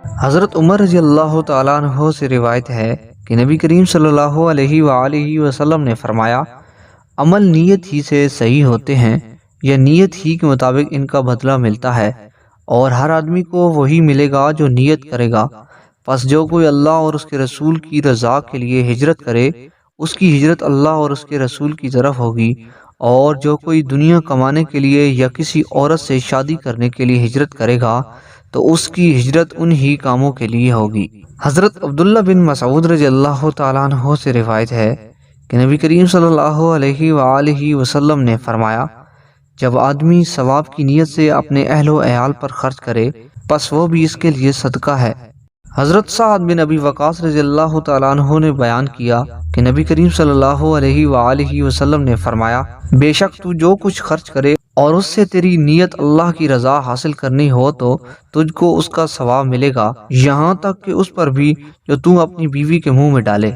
حضرت عمر رضی اللہ تعالیٰ عنہ سے روایت ہے کہ نبی کریم صلی اللہ علیہ وآلہ وسلم نے فرمایا، عمل نیت ہی سے صحیح ہوتے ہیں یا نیت ہی کے مطابق ان کا بدلہ ملتا ہے، اور ہر آدمی کو وہی ملے گا جو نیت کرے گا۔ پس جو کوئی اللہ اور اس کے رسول کی رضا کے لیے ہجرت کرے، اس کی ہجرت اللہ اور اس کے رسول کی طرف ہوگی، اور جو کوئی دنیا کمانے کے لیے یا کسی عورت سے شادی کرنے کے لیے ہجرت کرے گا تو اس کی ہجرت انہی کاموں کے لیے ہوگی۔ حضرت عبداللہ بن مسعود رضی اللہ تعالیٰ عنہ سے روایت ہے کہ نبی کریم صلی اللہ علیہ وآلہ وسلم نے فرمایا، جب آدمی ثواب کی نیت سے اپنے اہل و عیال پر خرچ کرے، پس وہ بھی اس کے لیے صدقہ ہے۔ حضرت سعد بن ابی وقاص رضی اللہ تعالیٰ عنہ نے بیان کیا کہ نبی کریم صلی اللہ علیہ وآلہ وسلم نے فرمایا، بے شک تو جو کچھ خرچ کرے اور اس سے تیری نیت اللہ کی رضا حاصل کرنی ہو تو تجھ کو اس کا ثواب ملے گا، یہاں تک کہ اس پر بھی جو تو اپنی بیوی کے منہ میں ڈالے۔